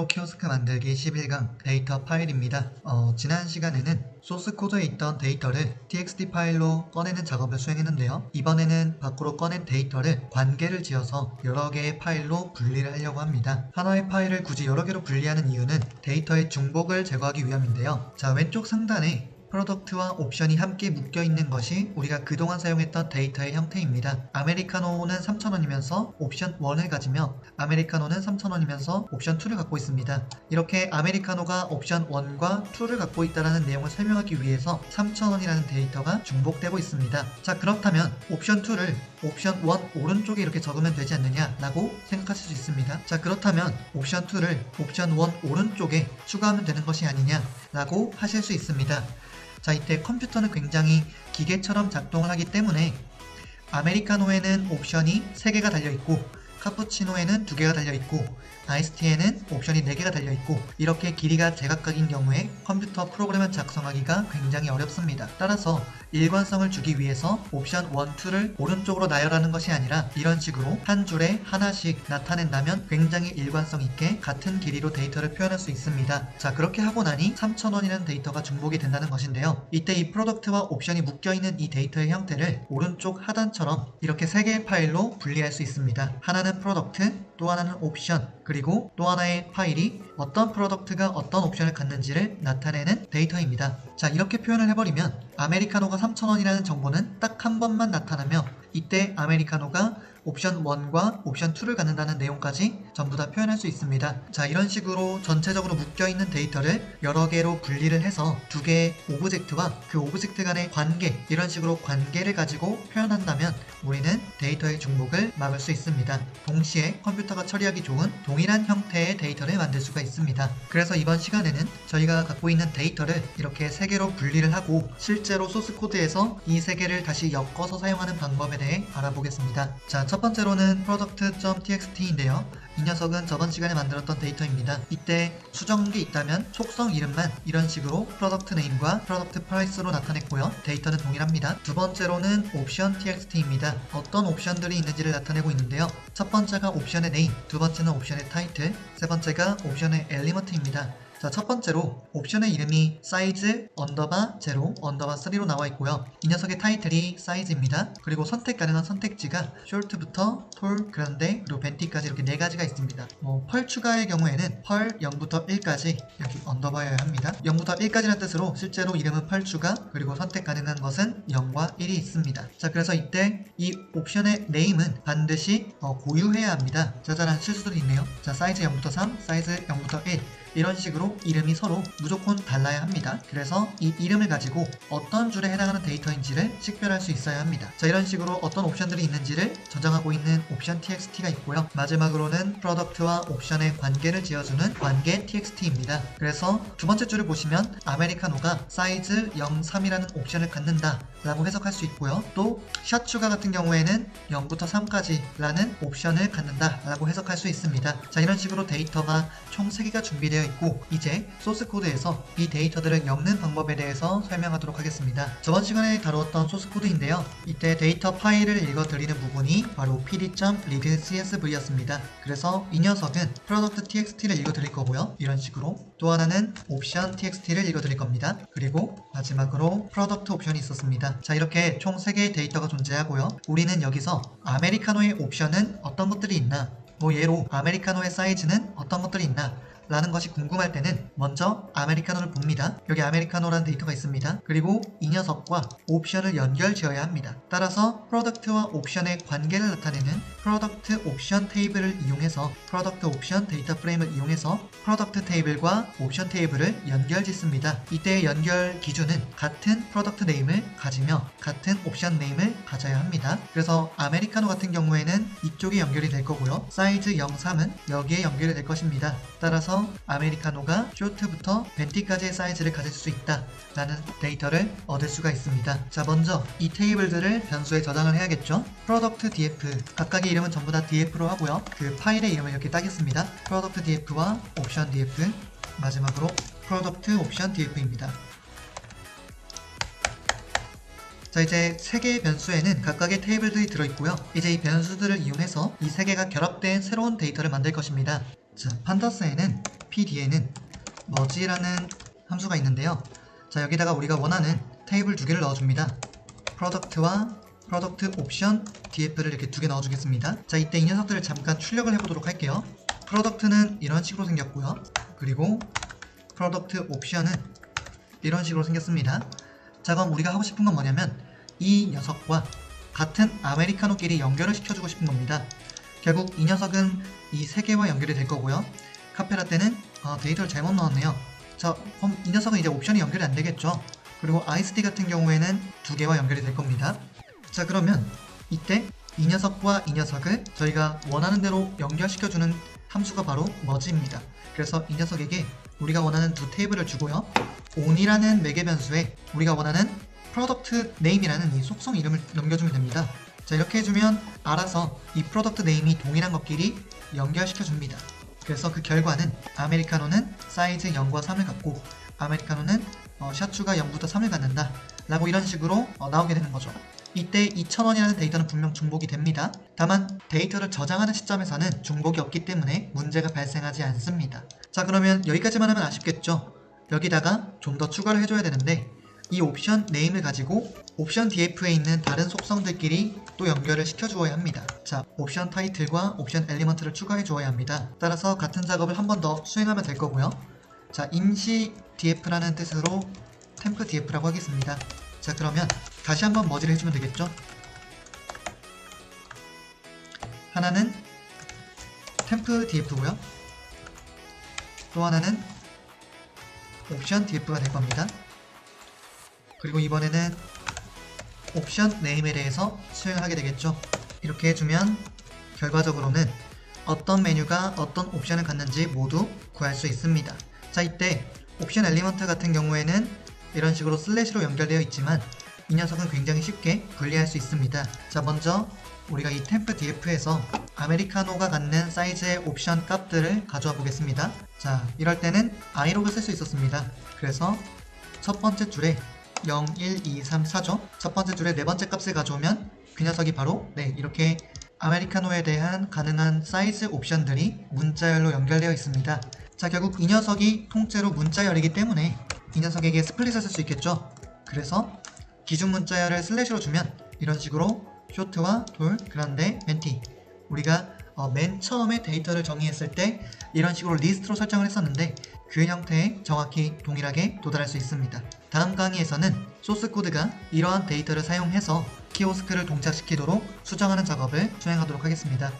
프로 키오스크 만들기 11강 데이터 파일입니다. 지난 시간에는 소스 코드에 있던 데이터를 txt 파일로 꺼내는 작업을 수행했는데요. 이번에는 밖으로 꺼낸 데이터를 관계를 지어서 여러 개의 파일로 분리를 하려고 합니다. 하나의 파일을 굳이 여러 개로 분리하는 이유는 데이터의 중복을 제거하기 위함인데요. 자, 왼쪽 상단에 프로덕트와 옵션이 함께 묶여있는 것이 우리가 그동안 사용했던 데이터의 형태입니다. 아메리카노는 3,000원이면서 옵션 1을 가지며 아메리카노는 3,000원이면서 옵션 2를 갖고 있습니다. 이렇게 아메리카노가 옵션 1과 2를 갖고 있다는 내용을 설명하기 위해서 3,000원이라는 데이터가 중복되고 있습니다. 자, 그렇다면 옵션 2를 옵션 1 오른쪽에 이렇게 적으면 되지 않느냐 라고 생각하실 수 있습니다. 자, 그렇다면 옵션 2를 옵션 1 오른쪽에 추가하면 되는 것이 아니냐 라고 하실 수 있습니다. 자, 이때 컴퓨터는 굉장히 기계처럼 작동을 하기 때문에 아메리카노에는 옵션이 3개가 달려있고 카푸치노에는 2개가 달려있고 아이스티에는 옵션이 4개가 달려있고 이렇게 길이가 제각각인 경우에 컴퓨터 프로그램을 작성하기가 굉장히 어렵습니다. 따라서 일관성을 주기 위해서 옵션 1, 2를 오른쪽으로 나열하는 것이 아니라 이런 식으로 한 줄에 하나씩 나타낸다면 굉장히 일관성 있게 같은 길이로 데이터를 표현할 수 있습니다. 자, 그렇게 하고 나니 3,000원이라는 데이터가 중복이 된다는 것인데요. 이때 이 프로덕트와 옵션이 묶여있는 이 데이터의 형태를 오른쪽 하단처럼 이렇게 3개의 파일로 분리할 수 있습니다. 하나는 프로덕트, 또 하나는 옵션, 그리고 또 하나의 파일이 어떤 프로덕트가 어떤 옵션을 갖는지를 나타내는 데이터입니다. 자, 이렇게 표현을 해버리면 아메리카노가 3,000원이라는 정보는 딱 한 번만 나타나며 이때 아메리카노가 옵션 1과 옵션 2를 갖는다는 내용까지 전부 다 표현할 수 있습니다. 자, 이런 식으로 전체적으로 묶여있는 데이터를 여러 개로 분리를 해서 두 개의 오브젝트와 그 오브젝트 간의 관계, 이런 식으로 관계를 가지고 표현한다면 우리는 데이터의 중복을 막을 수 있습니다. 동시에 컴퓨터가 처리하기 좋은 동일한 형태의 데이터를 만들 수가 있습니다. 그래서 이번 시간에는 저희가 갖고 있는 데이터를 이렇게 3개로 분리를 하고 실제로 소스 코드에서 이 3개를 다시 엮어서 사용하는 방법에 대해 알아보겠습니다. 자, 첫 번째로는 product.txt인데요. 이 녀석은 저번 시간에 만들었던 데이터입니다. 이때 수정한 게 있다면 속성 이름만 이런 식으로 product name과 product price로 나타냈고요. 데이터는 동일합니다. 두 번째로는 option.txt입니다. 어떤 옵션들이 있는지를 나타내고 있는데요. 첫 번째가 옵션의 name, 두 번째는 옵션의 title, 세 번째가 옵션의 element입니다. 자, 첫 번째로 옵션의 이름이 size 언더바 0 언더바 3로 나와 있고요. 이 녀석의 타이틀이 size입니다. 그리고 선택 가능한 선택지가 short부터 tall, grande, 그리고 venti까지 이렇게 4가지가 있습니다. 펄 추가의 경우에는 펄 0부터 1까지 여기 언더바여야 합니다. 0부터 1까지라는 뜻으로 실제로 이름은 펄 추가, 그리고 선택 가능한 것은 0과 1이 있습니다. 자, 그래서 이때 이 옵션의 name은 반드시 고유해야 합니다. 자잘한 실수들이 있네요. 자, size 0부터 3, size 0부터 1 이런 식으로 이름이 서로 무조건 달라야 합니다. 그래서 이 이름을 가지고 어떤 줄에 해당하는 데이터인지를 식별할 수 있어야 합니다. 자, 이런 식으로 어떤 옵션들이 있는지를 저장하고 있는 옵션 txt가 있고요. 마지막으로는 프로덕트와 옵션의 관계를 지어주는 관계 txt입니다. 그래서 두 번째 줄을 보시면 아메리카노가 사이즈 03이라는 옵션을 갖는다 라고 해석할 수 있고요. 또 샷 추가 같은 경우에는 0부터 3까지 라는 옵션을 갖는다 라고 해석할 수 있습니다. 자, 이런 식으로 데이터가 총 3개가 준비되어 있고 이제 소스 코드에서 이 데이터들을 엮는 방법에 대해서 설명하도록 하겠습니다. 저번 시간에 다루었던 소스 코드인데요. 이때 데이터 파일을 읽어드리는 부분이 바로 pd.readcsv였습니다. 그래서 이 녀석은 product.txt를 읽어드릴 거고요. 이런 식으로 또 하나는 option.txt를 읽어드릴 겁니다. 그리고 마지막으로 product 옵션이 있었습니다. 자, 이렇게 총 3개의 데이터가 존재하고요. 우리는 여기서 아메리카노의 옵션은 어떤 것들이 있나, 예로 아메리카노의 사이즈는 어떤 것들이 있나 라는 것이 궁금할 때는 먼저 아메리카노를 봅니다. 여기 아메리카노라는 데이터가 있습니다. 그리고 이 녀석과 옵션을 연결 지어야 합니다. 따라서 프로덕트와 옵션의 관계를 나타내는 프로덕트 옵션 테이블을 이용해서 프로덕트 옵션 데이터 프레임을 이용해서 프로덕트 테이블과 옵션 테이블을 연결 짓습니다. 이때의 연결 기준은 같은 프로덕트 네임을 가지며 같은 옵션 네임을 가져야 합니다. 그래서 아메리카노 같은 경우에는 이쪽에 연결이 될 거고요. 사이즈 03은 여기에 연결이 될 것입니다. 따라서 아메리카노가 short부터 venti까지의 사이즈를 가질 수 있다 라는 데이터를 얻을 수가 있습니다. 자, 먼저 이 테이블들을 변수에 저장을 해야겠죠. product df, 각각의 이름은 전부 다 df로 하고요. 그 파일의 이름을 이렇게 따겠습니다. product df와 option df, 마지막으로 product option df입니다. 자, 이제 3개의 변수에는 각각의 테이블들이 들어있고요. 이제 이 변수들을 이용해서 이 3개가 결합된 새로운 데이터를 만들 것입니다. 자, 판다스에는 p 뒤에는 merge라는 함수가 있는데요. 자, 여기다가 우리가 원하는 테이블 두 개를 넣어줍니다. 프로덕트와 프로덕트 옵션 df를 이렇게 두 개 넣어주겠습니다. 자, 이때 이 녀석들을 잠깐 출력을 해보도록 할게요. 프로덕트는 이런 식으로 생겼고요. 그리고 프로덕트 옵션은 이런 식으로 생겼습니다. 자, 그럼 우리가 하고 싶은 건 뭐냐면 이 녀석과 같은 아메리카노끼리 연결을 시켜주고 싶은 겁니다. 결국 이 녀석은 이 세 개와 연결이 될 거고요. 카페라떼는 데이터를 잘못 넣었네요. 자, 그럼 이 녀석은 이제 옵션이 연결이 안 되겠죠. 그리고 ISD 같은 경우에는 두 개와 연결이 될 겁니다. 자, 그러면 이때 이 녀석과 이 녀석을 저희가 원하는 대로 연결시켜주는 함수가 바로 merge입니다. 그래서 이 녀석에게 우리가 원하는 두 테이블을 주고요. on이라는 매개 변수에 우리가 원하는 product name이라는 이 속성 이름을 넘겨주면 됩니다. 자, 이렇게 해주면 알아서 이 product name이 동일한 것끼리 연결시켜줍니다. 그래서 그 결과는 아메리카노는 사이즈 0과 3을 갖고 아메리카노는 샷추가 0부터 3을 갖는다 라고 이런 식으로 나오게 되는 거죠. 이때 2000원이라는 데이터는 분명 중복이 됩니다. 다만 데이터를 저장하는 시점에서는 중복이 없기 때문에 문제가 발생하지 않습니다. 자, 그러면 여기까지만 하면 아쉽겠죠? 여기다가 좀 더 추가를 해줘야 되는데 이 옵션 네임을 가지고 옵션 df에 있는 다른 속성들끼리 또 연결을 시켜주어야 합니다. 자, 옵션 타이틀과 옵션 엘리먼트를 추가해 주어야 합니다. 따라서 같은 작업을 한 번 더 수행하면 될 거고요. 자, 임시 df라는 뜻으로 temp df라고 하겠습니다. 자, 그러면 다시 한번 머지를 해주면 되겠죠? 하나는 temp df고요. 또 하나는 옵션 df가 될 겁니다. 그리고 이번에는 옵션 네임에 대해서 수행하게 되겠죠. 이렇게 해주면 결과적으로는 어떤 메뉴가 어떤 옵션을 갖는지 모두 구할 수 있습니다. 자, 이때 옵션 엘리먼트 같은 경우에는 이런 식으로 슬래시로 연결되어 있지만 이 녀석은 굉장히 쉽게 분리할 수 있습니다. 자, 먼저 우리가 이 temp df에서 아메리카노가 갖는 사이즈의 옵션 값들을 가져와 보겠습니다. 자, 이럴 때는 i로그 쓸 수 있었습니다. 그래서 첫 번째 줄에 0, 1, 2, 3, 4죠. 첫 번째 줄에 네 번째 값을 가져오면 그 녀석이 바로 이렇게 아메리카노에 대한 가능한 사이즈 옵션들이 문자열로 연결되어 있습니다. 자, 결국 이 녀석이 통째로 문자열이기 때문에 이 녀석에게 스플릿을 쓸 수 있겠죠. 그래서 기준 문자열을 슬래시로 주면 이런 식으로 쇼트와 돌, 그란데, 멘티 우리가 맨 처음에 데이터를 정의했을 때 이런 식으로 리스트로 설정을 했었는데 그 형태에 정확히 동일하게 도달할 수 있습니다. 다음 강의에서는 소스 코드가 이러한 데이터를 사용해서 키오스크를 동작시키도록 수정하는 작업을 수행하도록 하겠습니다.